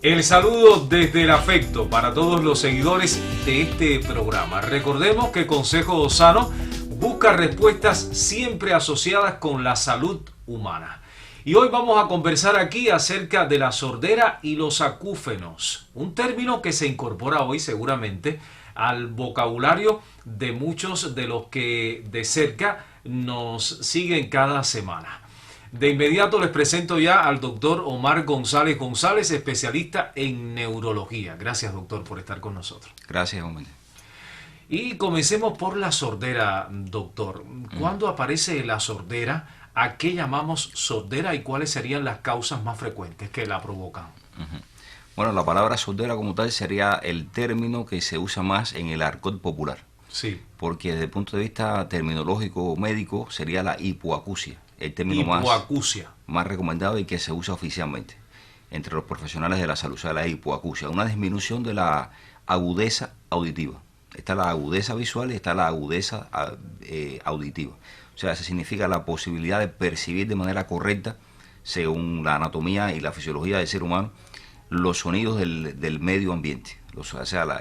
El saludo desde el afecto para todos los seguidores de este programa. Recordemos que Consejo Sano busca respuestas siempre asociadas con la salud humana. Y hoy vamos a conversar aquí acerca de la sordera y los acúfenos, un término que se incorpora hoy seguramente al vocabulario de muchos de los que de cerca nos siguen cada semana. De inmediato les presento ya al doctor Omar González González, especialista en neurología. Gracias, doctor, por estar con nosotros. Gracias, hombre. Y comencemos por la sordera, doctor. ¿Cuándo aparece la sordera? ¿A qué llamamos sordera y cuáles serían las causas más frecuentes que la provocan? Bueno, la palabra sordera como tal sería el término que se usa más en el argot popular. Sí. Porque desde el punto de vista terminológico médico sería la hipoacusia. El término más recomendado y que se usa oficialmente entre los profesionales de la salud, o sea, la hipoacusia, una disminución de la agudeza auditiva. Está la agudeza visual y está la agudeza auditiva. O sea, eso significa la posibilidad de percibir de manera correcta, según la anatomía y la fisiología del ser humano, los sonidos del medio ambiente.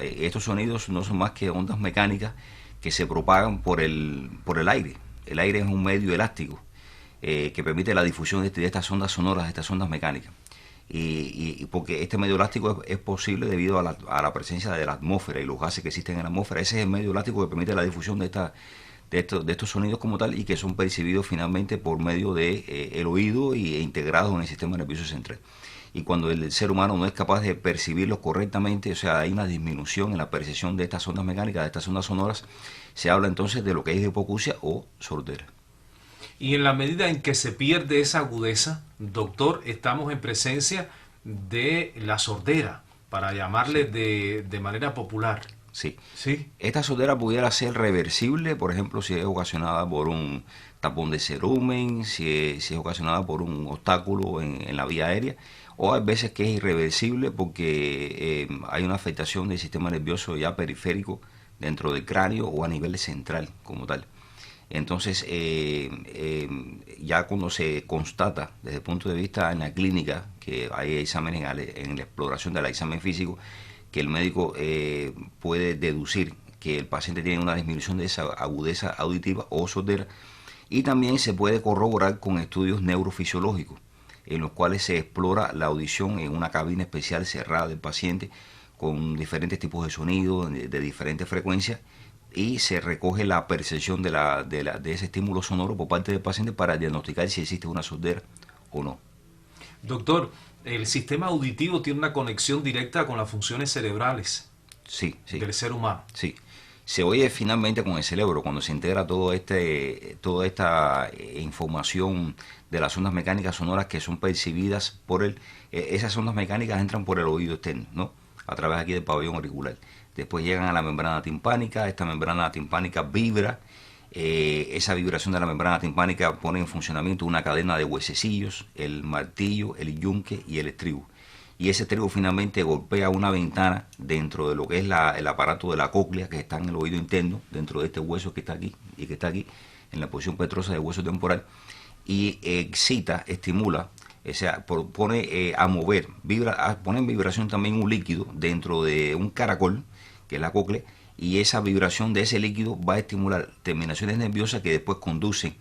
Estos sonidos no son más que ondas mecánicas que se propagan por el aire. El aire es un medio elástico que permite la difusión de estas ondas sonoras, de estas ondas mecánicas. Y porque este medio elástico es posible debido a la presencia de la atmósfera y los gases que existen en la atmósfera. Ese es el medio elástico que permite la difusión de estos sonidos como tal y que son percibidos finalmente por medio de el oído e integrados en el sistema nervioso central. Y cuando el ser humano no es capaz de percibirlos correctamente, o sea, hay una disminución en la percepción de estas ondas mecánicas, de estas ondas sonoras, se habla entonces de lo que es hipoacusia o sordera. Y en la medida en que se pierde esa agudeza, doctor, estamos en presencia de la sordera, para llamarle de manera popular. Sí. Sí. Esta sordera pudiera ser reversible, por ejemplo, si es ocasionada por un tapón de cerumen, si es ocasionada por un obstáculo en la vía aérea, o hay veces que es irreversible porque hay una afectación del sistema nervioso ya periférico dentro del cráneo o a nivel central como tal. Entonces, ya cuando se constata desde el punto de vista en la clínica, que hay exámenes en la exploración del examen físico, que el médico puede deducir que el paciente tiene una disminución de esa agudeza auditiva o sordera, y también se puede corroborar con estudios neurofisiológicos, en los cuales se explora la audición en una cabina especial cerrada del paciente, con diferentes tipos de sonidos, de diferentes frecuencias, y se recoge la percepción de ese estímulo sonoro por parte del paciente para diagnosticar si existe una sordera o no. Doctor, el sistema auditivo tiene una conexión directa con las funciones cerebrales del ser humano. Sí, se oye finalmente con el cerebro cuando se integra toda esta información de las ondas mecánicas sonoras que son percibidas por esas ondas mecánicas entran por el oído externo, ¿no? A través aquí del pabellón auricular. Después llegan a la membrana timpánica, esta membrana timpánica vibra, esa vibración de la membrana timpánica pone en funcionamiento una cadena de huesecillos, el martillo, el yunque y el estribo. Y ese estribo finalmente golpea una ventana dentro de lo que es el aparato de la cóclea que está en el oído interno, dentro de este hueso que está aquí y que está aquí, en la posición petrosa del hueso temporal, y excita, estimula, o sea, pone a mover, pone en vibración también un líquido dentro de un caracol, que es la cóclea, y esa vibración de ese líquido va a estimular terminaciones nerviosas que después conducen.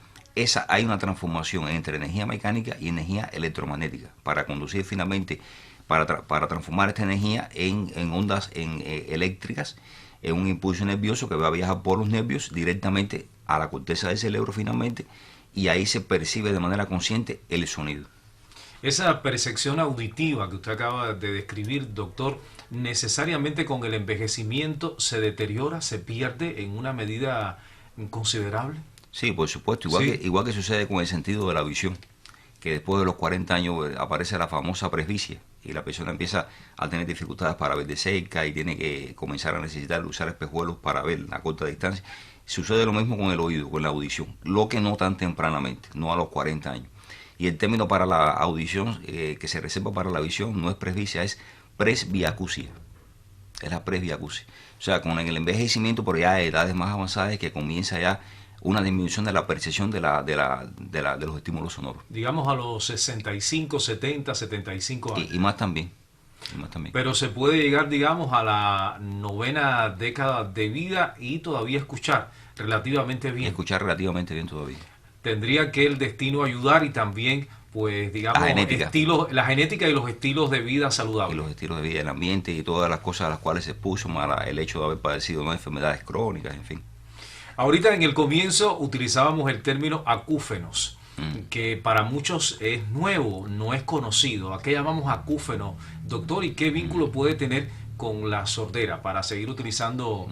Hay una transformación entre energía mecánica y energía electromagnética para conducir finalmente, para transformar esta energía en ondas eléctricas, en un impulso nervioso que va a viajar por los nervios directamente a la corteza del cerebro finalmente, y ahí se percibe de manera consciente el sonido. Esa percepción auditiva que usted acaba de describir, doctor, necesariamente con el envejecimiento se deteriora, se pierde en una medida considerable. Sí, por supuesto, igual que sucede con el sentido de la visión, que después de los 40 años aparece la famosa presbicia y la persona empieza a tener dificultades para ver de cerca y tiene que comenzar a necesitar usar espejuelos para ver a corta distancia. Sucede lo mismo con el oído, con la audición, lo que no tan tempranamente, no a los 40 años. Y el término para la audición que se reserva para la visión no es presbicia, es presbiacusia. Es la presbiacusia. O sea, con el envejecimiento, por ya a edades más avanzadas, es que comienza ya una disminución de la percepción de los estímulos sonoros. Digamos a los 65, 70, 75 años. Y más también. más también. Pero se puede llegar, digamos, a la 9ª década de vida y todavía escuchar relativamente bien. Escuchar relativamente bien todavía. Tendría que el destino ayudar y también, pues, digamos, la genética y los estilos de vida saludables. Y los estilos de vida, el ambiente y todas las cosas a las cuales se expuso, más el hecho de haber padecido ¿no? enfermedades crónicas, en fin. Ahorita en el comienzo utilizábamos el término acúfenos, que para muchos es nuevo, no es conocido. ¿A qué llamamos acúfeno, doctor? ¿Y qué vínculo puede tener con la sordera para seguir utilizando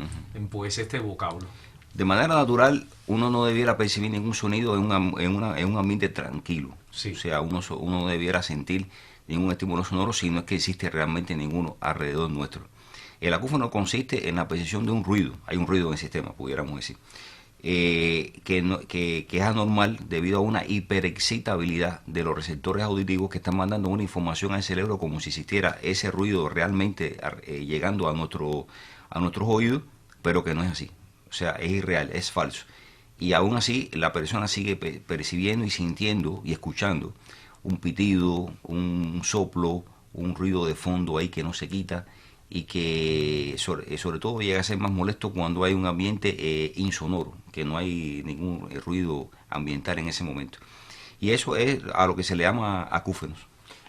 pues este vocablo? De manera natural, uno no debiera percibir ningún sonido en un ambiente tranquilo. Sí. O sea, uno no debiera sentir ningún estímulo sonoro si no es que existe realmente ninguno alrededor nuestro. El acúfeno consiste en la percepción de un ruido. Hay un ruido en el sistema, pudiéramos decir, que es anormal debido a una hiperexcitabilidad de los receptores auditivos que están mandando una información al cerebro como si existiera ese ruido realmente llegando a nuestros oídos, pero que no es así. O sea, es irreal, es falso. Y aún así, la persona sigue percibiendo y sintiendo y escuchando un pitido, un soplo, un ruido de fondo ahí que no se quita y que sobre todo llega a ser más molesto cuando hay un ambiente insonoro, que no hay ningún ruido ambiental en ese momento. Y eso es a lo que se le llama acúfenos.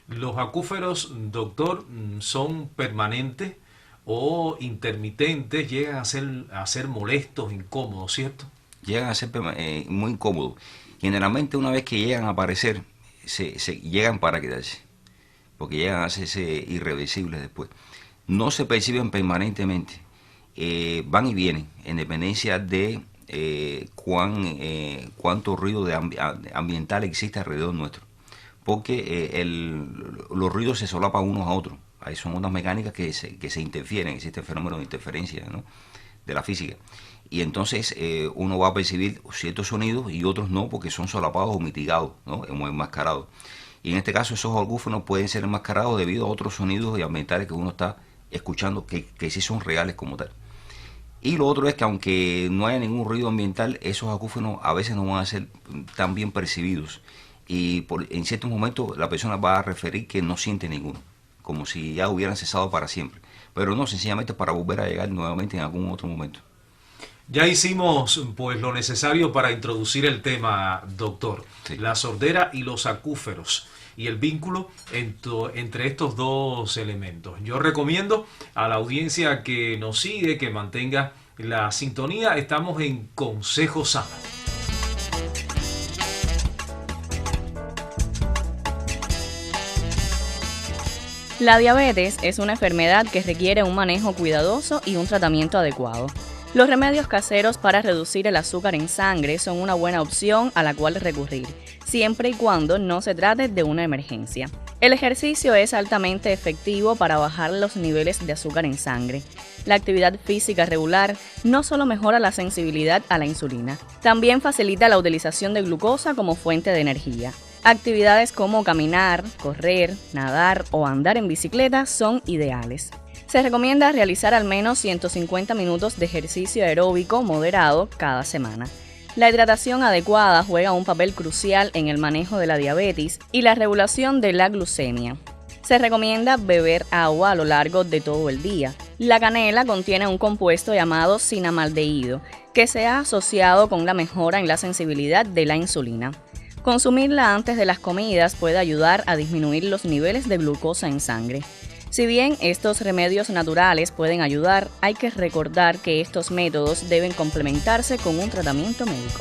¿Los acúferos, doctor, son permanentes o intermitentes? ¿Llegan a ser molestos, incómodos, cierto? Llegan a ser muy incómodos. Generalmente una vez que llegan a aparecer, se llegan para quedarse, porque llegan a hacerse irreversibles después. No se perciben permanentemente, van y vienen, en dependencia de cuánto ruido ambiental existe alrededor nuestro, porque los ruidos se solapan unos a otros. Ahí son ondas mecánicas que se interfieren, existe el fenómeno de interferencia, ¿no? De la física. Y entonces uno va a percibir ciertos sonidos y otros no, porque son solapados o mitigados, ¿no? O enmascarados. Y en este caso esos acúfenos pueden ser enmascarados debido a otros sonidos y ambientales que uno está escuchando que sí son reales como tal. Y lo otro es que aunque no haya ningún ruido ambiental, esos acúfenos a veces no van a ser tan bien percibidos. Y en ciertos momentos la persona va a referir que no siente ninguno, como si ya hubieran cesado para siempre. Pero no, sencillamente para volver a llegar nuevamente en algún otro momento. Ya hicimos pues lo necesario para introducir el tema, doctor. Sí. La sordera y los acúferos y el vínculo entre estos dos elementos. Yo recomiendo a la audiencia que nos sigue, que mantenga la sintonía. Estamos en Consejo Sano. La diabetes es una enfermedad que requiere un manejo cuidadoso y un tratamiento adecuado. Los remedios caseros para reducir el azúcar en sangre son una buena opción a la cual recurrir, siempre y cuando no se trate de una emergencia. El ejercicio es altamente efectivo para bajar los niveles de azúcar en sangre. La actividad física regular no solo mejora la sensibilidad a la insulina, también facilita la utilización de glucosa como fuente de energía. Actividades como caminar, correr, nadar o andar en bicicleta son ideales. Se recomienda realizar al menos 150 minutos de ejercicio aeróbico moderado cada semana. La hidratación adecuada juega un papel crucial en el manejo de la diabetes y la regulación de la glucemia. Se recomienda beber agua a lo largo de todo el día. La canela contiene un compuesto llamado cinamaldehído, que se ha asociado con la mejora en la sensibilidad de la insulina. Consumirla antes de las comidas puede ayudar a disminuir los niveles de glucosa en sangre. Si bien estos remedios naturales pueden ayudar, hay que recordar que estos métodos deben complementarse con un tratamiento médico.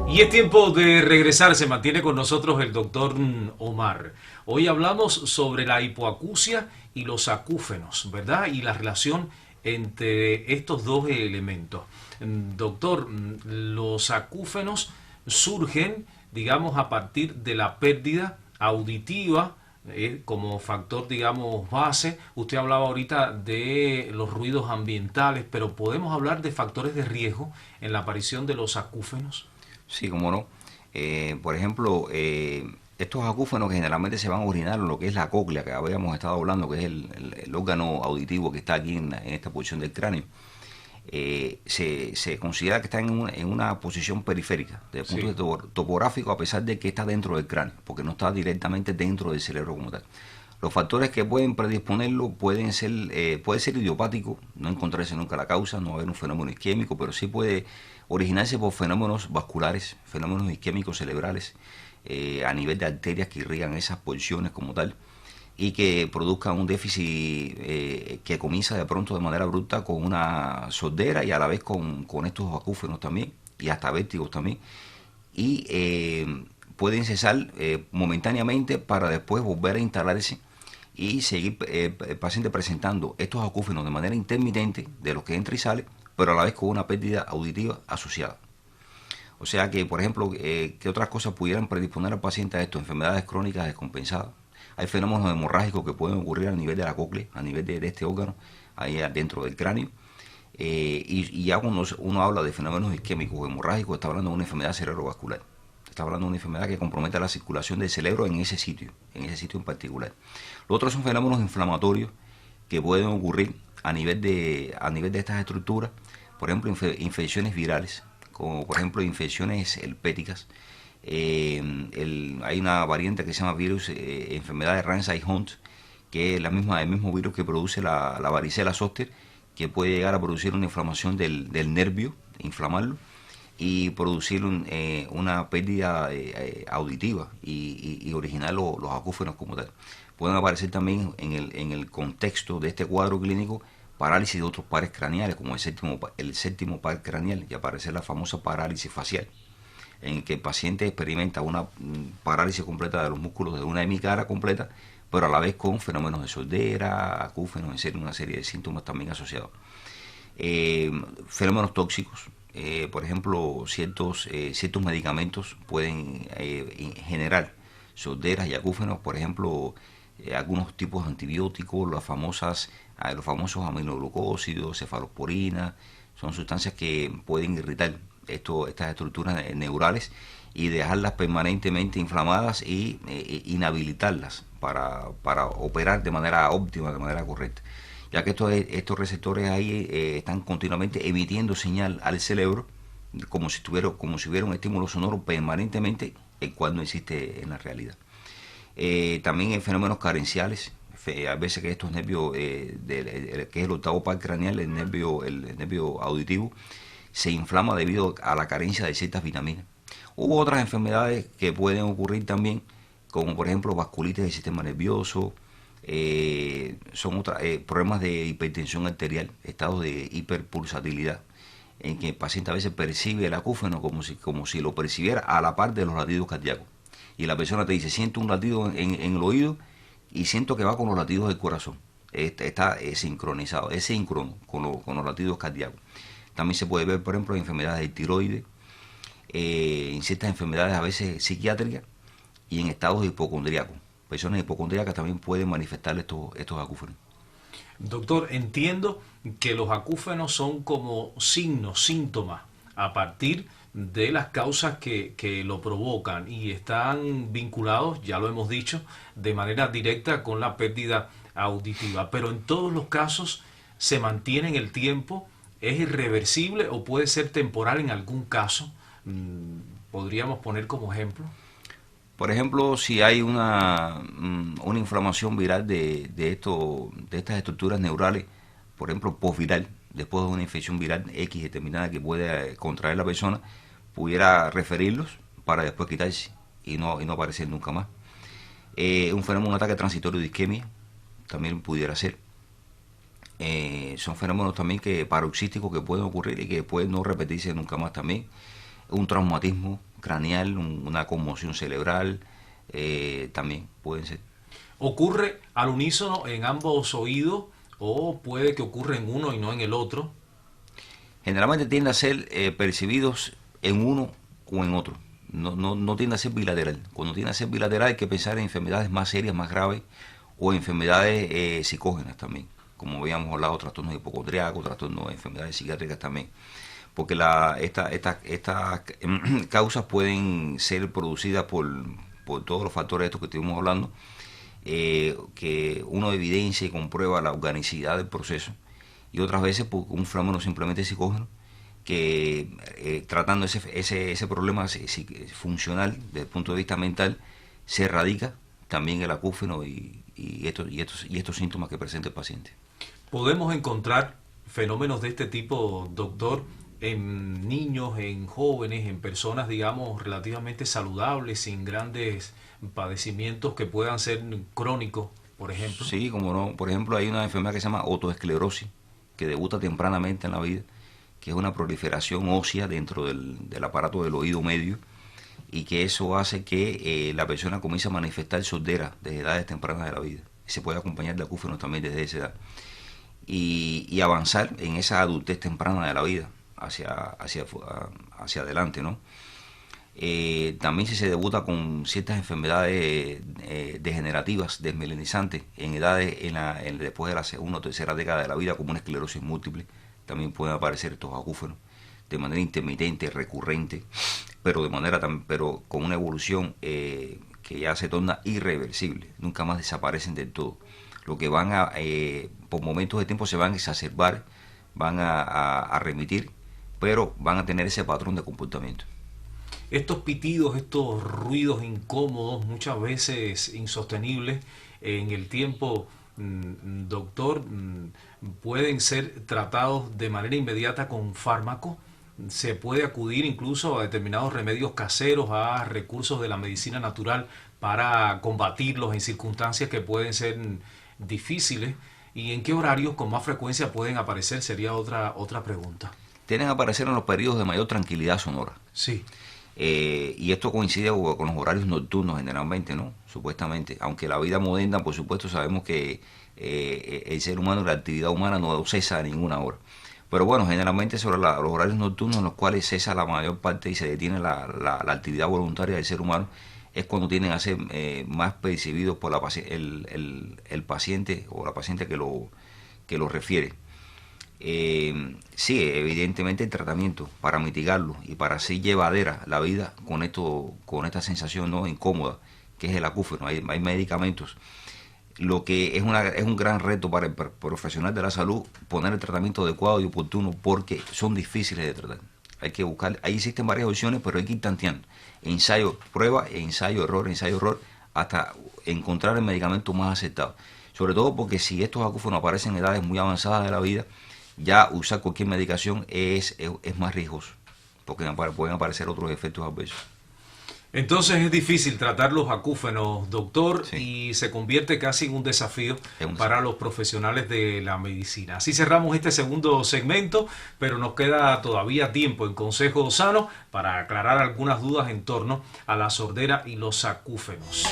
Y es tiempo de regresar, se mantiene con nosotros el doctor Omar. Hoy hablamos sobre la hipoacusia y los acúfenos, ¿verdad? Y la relación entre estos dos elementos. Doctor, los acúfenos surgen, digamos, a partir de la pérdida auditiva como factor, digamos, base. Usted hablaba ahorita de los ruidos ambientales, pero ¿podemos hablar de factores de riesgo en la aparición de los acúfenos? Sí, cómo no. Por ejemplo, estos acúfenos que generalmente se van a originar en lo que es la cóclea, que habíamos estado hablando, que es el órgano auditivo que está aquí en esta posición del cráneo. se considera que está en una posición periférica desde el punto de vista topográfico, a pesar de que está dentro del cráneo, porque no está directamente dentro del cerebro como tal. Los factores que pueden predisponerlo puede ser idiopático, no encontrarse nunca la causa, no haber un fenómeno isquémico, pero sí puede originarse por fenómenos vasculares, fenómenos isquémicos cerebrales, a nivel de arterias que irrigan esas porciones como tal, y que produzcan un déficit que comienza de pronto de manera abrupta con una sordera y a la vez con estos acúfenos también, y hasta vértigos también, y pueden cesar momentáneamente para después volver a instalarse y seguir el paciente presentando estos acúfenos de manera intermitente, de los que entra y sale, pero a la vez con una pérdida auditiva asociada. O sea que, por ejemplo, ¿qué otras cosas pudieran predisponer al paciente a esto? Enfermedades crónicas descompensadas. Hay fenómenos hemorrágicos que pueden ocurrir a nivel de la cóclea, a nivel de este órgano, ahí dentro del cráneo. Y ya cuando uno habla de fenómenos isquémicos hemorrágicos, está hablando de una enfermedad cerebrovascular. Está hablando de una enfermedad que compromete la circulación del cerebro en ese sitio en particular. Los otros son fenómenos inflamatorios que pueden ocurrir a nivel de estas estructuras, por ejemplo, infecciones virales, como por ejemplo infecciones herpéticas. Hay una variante que se llama virus, enfermedad de Ramsay-Hunt, que es el mismo virus que produce la varicela zoster, que puede llegar a producir una inflamación del nervio, inflamarlo, y producir una pérdida auditiva y originar los acúfenos como tal. Pueden aparecer también en el contexto de este cuadro clínico parálisis de otros pares craneales, como el séptimo par craneal, y aparecer la famosa parálisis facial, en que el paciente experimenta una parálisis completa de los músculos de una hemicara completa, pero a la vez con fenómenos de sordera, acúfenos, en serio, una serie de síntomas también asociados. Fenómenos tóxicos, por ejemplo, ciertos medicamentos pueden generar sorderas y acúfenos, por ejemplo, algunos tipos de antibióticos, los famosos aminoglucósidos, cefalosporina, son sustancias que pueden irritar estas estructuras neurales y dejarlas permanentemente inflamadas y inhabilitarlas para operar de manera óptima, de manera correcta, ya que estos receptores ahí están continuamente emitiendo señal al cerebro como si hubiera un estímulo sonoro permanentemente, el cual no existe en la realidad. También hay fenómenos carenciales, a veces que estos nervios, que es el octavo par craneal, el nervio auditivo, se inflama debido a la carencia de ciertas vitaminas. Hubo otras enfermedades que pueden ocurrir también, como por ejemplo vasculitis del sistema nervioso, son problemas de hipertensión arterial, estados de hiperpulsatilidad, en que el paciente a veces percibe el acúfeno como si lo percibiera a la par de los latidos cardíacos. Y la persona te dice, siento un latido en el oído y siento que va con los latidos del corazón. Está sincronizado, es síncrono con los latidos cardíacos. También se puede ver, por ejemplo, enfermedades de tiroides, en ciertas enfermedades a veces psiquiátricas y en estados hipocondríacos. Personas hipocondríacas también pueden manifestar estos acúfenos. Doctor, entiendo que los acúfenos son como signos, síntomas, a partir de las causas que lo provocan y están vinculados, ya lo hemos dicho, de manera directa con la pérdida auditiva. Pero en todos los casos se mantiene en el tiempo, es irreversible o puede ser temporal en algún caso. ¿Podríamos poner como ejemplo? Por ejemplo, si hay una inflamación viral de estas estructuras neurales, por ejemplo, postviral, después de una infección viral X determinada que puede contraer la persona, pudiera referirlos para después quitarse y no aparecer nunca más. Un ataque transitorio de isquemia también pudiera ser. Son fenómenos también paroxísticos que pueden ocurrir y que pueden no repetirse nunca más también. Un traumatismo craneal, una conmoción cerebral, también pueden ser. ¿Ocurre al unísono en ambos oídos o puede que ocurra en uno y no en el otro? Generalmente tiende a ser percibidos en uno o en otro. No tiende a ser bilateral. Cuando tiende a ser bilateral hay que pensar en enfermedades más serias, más graves, o enfermedades psicógenas también, como habíamos hablado, trastornos hipocondríacos, trastornos de enfermedades psiquiátricas también. Porque estas causas pueden ser producidas por todos los factores estos que estuvimos hablando, que uno evidencia y comprueba la organicidad del proceso y otras veces por un fenómeno simplemente psicógeno que tratando ese problema funcional desde el punto de vista mental se erradica también el acúfeno y estos síntomas que presenta el paciente. ¿Podemos encontrar fenómenos de este tipo, doctor, en niños, en jóvenes, en personas, digamos, relativamente saludables, sin grandes padecimientos que puedan ser crónicos, por ejemplo? Sí, como no. Por ejemplo, hay una enfermedad que se llama otoesclerosis, que debuta tempranamente en la vida, que es una proliferación ósea dentro del aparato del oído medio, y que eso hace que la persona comience a manifestar sordera desde edades tempranas de la vida. Se puede acompañar de acúfenos también desde esa edad. Y avanzar en esa adultez temprana de la vida, hacia adelante, ¿no? También si se debuta con ciertas enfermedades degenerativas, desmelenizantes, en edades después de la segunda o tercera década de la vida, como una esclerosis múltiple, también pueden aparecer estos acúfenos de manera intermitente, recurrente, pero con una evolución que ya se torna irreversible, nunca más desaparecen del todo. Lo que por momentos de tiempo se van a exacerbar, van a remitir, pero van a tener ese patrón de comportamiento. Estos pitidos, estos ruidos incómodos, muchas veces insostenibles en el tiempo, doctor, pueden ser tratados de manera inmediata con fármaco. Se puede acudir incluso a determinados remedios caseros, a recursos de la medicina natural para combatirlos en circunstancias que pueden ser difíciles. ¿Y en qué horarios con más frecuencia pueden aparecer? Sería otra pregunta. Tienen que aparecer en los periodos de mayor tranquilidad sonora. Sí. Y esto coincide con los horarios nocturnos generalmente, ¿no? Supuestamente. Aunque la vida moderna, por supuesto, sabemos que el ser humano y la actividad humana no cesa a ninguna hora. Pero bueno, generalmente sobre los horarios nocturnos en los cuales cesa la mayor parte y se detiene la actividad voluntaria del ser humano, es cuando tienden a ser más percibidos por el paciente o la paciente que lo refiere. Sí, evidentemente el tratamiento para mitigarlo y para así llevadera la vida con esta sensación no incómoda que es el acúfeno. Hay medicamentos. Lo que es un gran reto para el profesional de la salud poner el tratamiento adecuado y oportuno, porque son difíciles de tratar. Hay que buscar, ahí existen varias opciones, pero hay que ir tanteando. Ensayo, prueba, ensayo, error, hasta encontrar el medicamento más aceptado. Sobre todo porque si estos acúfenos aparecen en edades muy avanzadas de la vida, ya usar cualquier medicación es más riesgoso, porque pueden aparecer otros efectos adversos. Entonces es difícil tratar los acúfenos, doctor, Sí. y se convierte casi en un desafío para los profesionales de la medicina. Así cerramos este segundo segmento, pero nos queda todavía tiempo en Consejo Sano para aclarar algunas dudas en torno a la sordera y los acúfenos.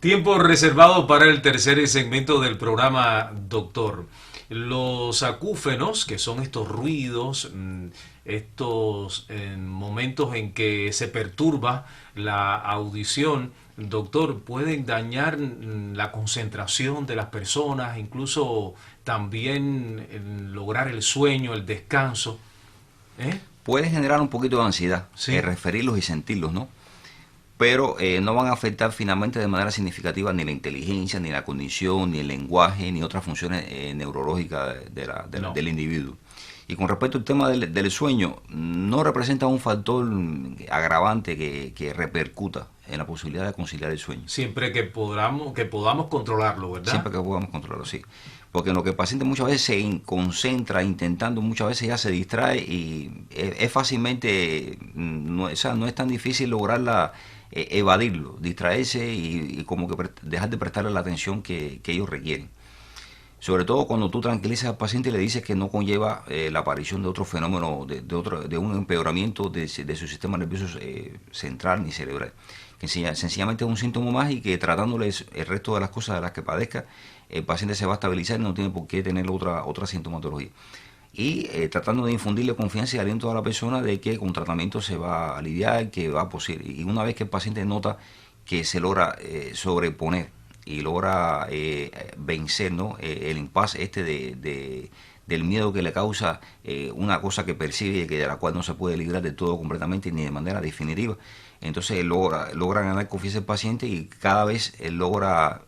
Tiempo reservado para el tercer segmento del programa, doctor. Los acúfenos, que son estos ruidos, estos momentos en que se perturba la audición, doctor, pueden dañar la concentración de las personas, incluso también lograr el sueño, el descanso. Puede generar un poquito de ansiedad, Sí. referirlos y sentirlos, ¿no? Pero no van a afectar finalmente de manera significativa ni la inteligencia, ni la cognición, ni el lenguaje, ni otras funciones neurológicas No. del individuo. Y con respecto al tema del sueño, no representa un factor agravante que repercuta en la posibilidad de conciliar el sueño. Siempre que podamos controlarlo, ¿verdad? Siempre que podamos controlarlo, sí. Porque en lo que el paciente muchas veces se concentra intentando, muchas veces ya se distrae y es fácilmente, no es tan difícil lograrla, evadirlo, distraerse y como que dejar de prestarle la atención que ellos requieren. Sobre todo cuando tú tranquilizas al paciente y le dices que no conlleva la aparición de otro fenómeno, de un empeoramiento de su sistema nervioso central ni cerebral. Que sencillamente es un síntoma más y que tratándoles el resto de las cosas de las que padezca, el paciente se va a estabilizar y no tiene por qué tener otra sintomatología. y tratando de infundirle confianza y aliento a la persona de que con tratamiento se va a aliviar, que va a posible. Y una vez que el paciente nota que se logra sobreponer y logra vencer, ¿no? El impasse del miedo que le causa una cosa que percibe y de la cual no se puede librar de todo completamente ni de manera definitiva. Entonces logra ganar confianza el paciente y cada vez logra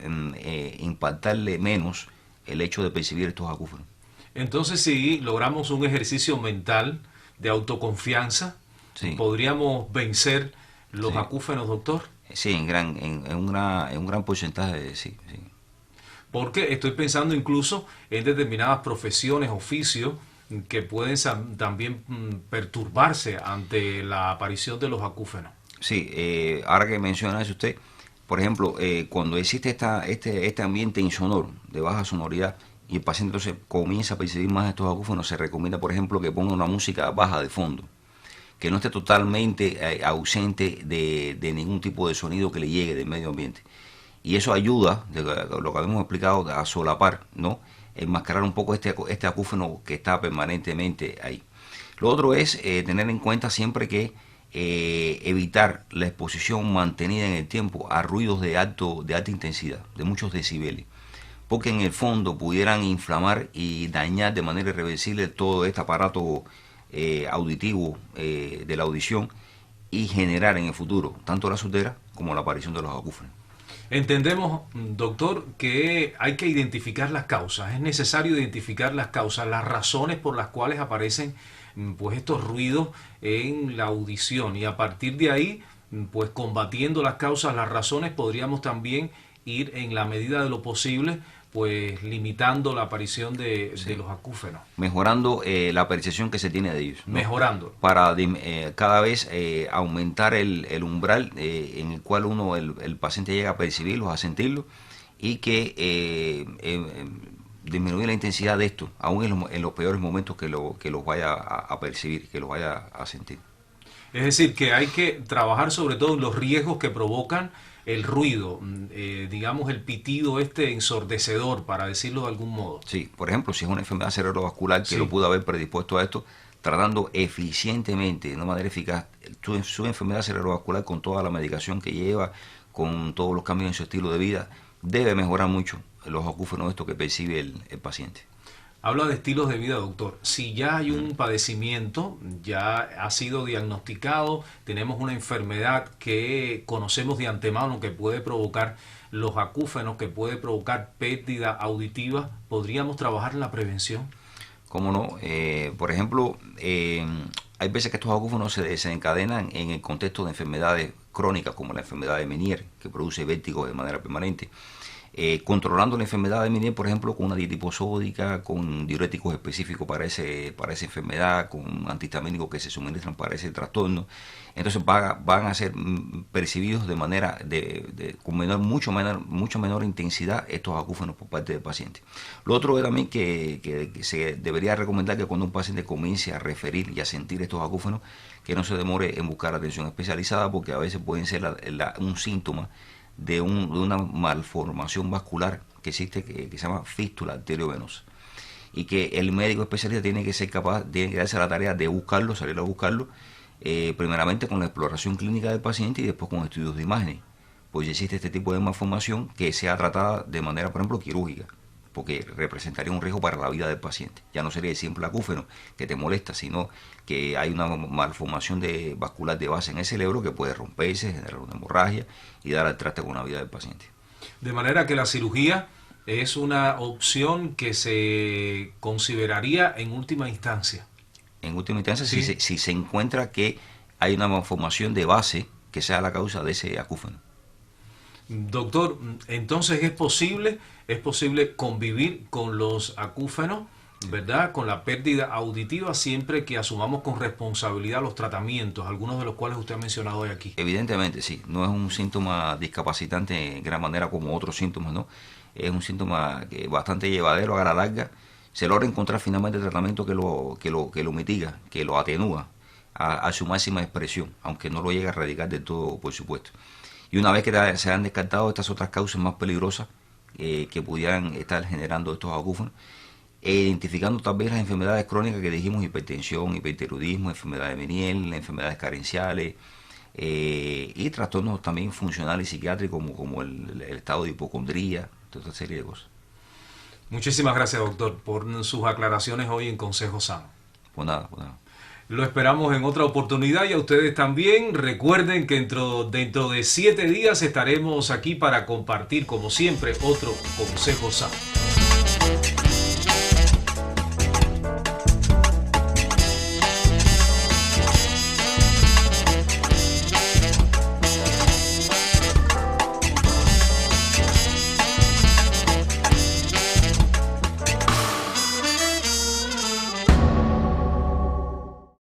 impactarle menos el hecho de percibir estos acúfenos. Entonces, si logramos un ejercicio mental de autoconfianza, Sí. ¿podríamos vencer los Sí. acúfenos, doctor? Sí, en un gran porcentaje, sí, sí. Porque estoy pensando incluso en determinadas profesiones, oficios, que pueden también perturbarse ante la aparición de los acúfenos. Sí, ahora que menciona eso usted, por ejemplo, cuando existe este ambiente insonoro, de baja sonoridad, y el paciente entonces comienza a percibir más estos acúfenos, se recomienda, por ejemplo, que ponga una música baja de fondo, que no esté totalmente ausente de ningún tipo de sonido que le llegue del medio ambiente. Y eso ayuda, de lo que habíamos explicado, a solapar, ¿no? Enmascarar un poco este acúfeno que está permanentemente ahí. Lo otro es tener en cuenta siempre que evitar la exposición mantenida en el tiempo a ruidos de alta intensidad, de muchos decibeles, porque en el fondo pudieran inflamar y dañar de manera irreversible todo este aparato auditivo de la audición y generar en el futuro tanto la sordera como la aparición de los acúfenos. Entendemos, doctor, que hay que identificar las causas. Es necesario identificar las causas, las razones por las cuales aparecen pues estos ruidos en la audición, y a partir de ahí, pues combatiendo las causas, las razones, podríamos también ir en la medida de lo posible pues limitando la aparición de los acúfenos. Mejorando la percepción que se tiene de ellos, ¿no? Mejorando. Para cada vez aumentar el umbral en el cual el paciente llega a percibirlos, a sentirlos, y que disminuir la intensidad de esto, aún en los peores momentos que los vaya a percibir, que los vaya a sentir. Es decir, que hay que trabajar sobre todo en los riesgos que provocan el ruido, digamos el pitido ensordecedor, para decirlo de algún modo. Sí, por ejemplo, si es una enfermedad cerebrovascular que Sí. lo pudo haber predispuesto a esto, tratando eficientemente, de una manera eficaz, su enfermedad cerebrovascular con toda la medicación que lleva, con todos los cambios en su estilo de vida, debe mejorar mucho los acúfenos estos que percibe el paciente. Habla de estilos de vida, doctor. Si ya hay un padecimiento, ya ha sido diagnosticado, tenemos una enfermedad que conocemos de antemano que puede provocar los acúfenos, que puede provocar pérdida auditiva, ¿podríamos trabajar en la prevención? ¿Cómo no? Por ejemplo, hay veces que estos acúfenos se desencadenan en el contexto de enfermedades crónicas como la enfermedad de Meniere, que produce vértigo de manera permanente. Controlando la enfermedad de Meniere, por ejemplo, con una dieta hiposódica, con diuréticos específicos para esa enfermedad, con antihistamínicos que se suministran para ese trastorno. Entonces van a ser percibidos de manera con mucho menor intensidad estos acúfenos por parte del paciente. Lo otro es también que se debería recomendar que cuando un paciente comience a referir y a sentir estos acúfenos, que no se demore en buscar atención especializada, porque a veces pueden ser un síntoma de una malformación vascular que existe, que se llama fístula arteriovenosa, y que el médico especialista tiene que ser capaz, tiene que darse la tarea de buscarlo, salir a buscarlo, primeramente con la exploración clínica del paciente y después con estudios de imágenes, pues existe este tipo de malformación que sea tratada de manera, por ejemplo, quirúrgica, porque representaría un riesgo para la vida del paciente. Ya no sería el simple acúfeno que te molesta, sino que hay una malformación vascular de base en el cerebro que puede romperse, generar una hemorragia y dar al traste con la vida del paciente. De manera que la cirugía es una opción que se consideraría en última instancia. En última instancia, Sí. si se encuentra que hay una malformación de base que sea la causa de ese acúfeno. Doctor, entonces es posible convivir con los acúfenos, ¿verdad? Con la pérdida auditiva, siempre que asumamos con responsabilidad los tratamientos, algunos de los cuales usted ha mencionado hoy aquí. Evidentemente, sí, no es un síntoma discapacitante en gran manera como otros síntomas, ¿no? Es un síntoma que bastante llevadero a la larga. Se logra encontrar finalmente el tratamiento que lo mitiga, que lo atenúa a su máxima expresión, aunque no lo llega a erradicar del todo, por supuesto. Y una vez que se han descartado estas otras causas más peligrosas que pudieran estar generando estos acúfenos, identificando tal vez las enfermedades crónicas que dijimos: hipertensión, hipertiroidismo, enfermedad de Meniere, enfermedades carenciales, y trastornos también funcionales y psiquiátricos como el estado de hipocondría, toda esta serie de cosas. Muchísimas gracias, doctor, por sus aclaraciones hoy en Consejo Sano. Pues nada, pues nada. Lo esperamos en otra oportunidad y a ustedes también. Recuerden que dentro de 7 días estaremos aquí para compartir, como siempre, otro Consejo Sano.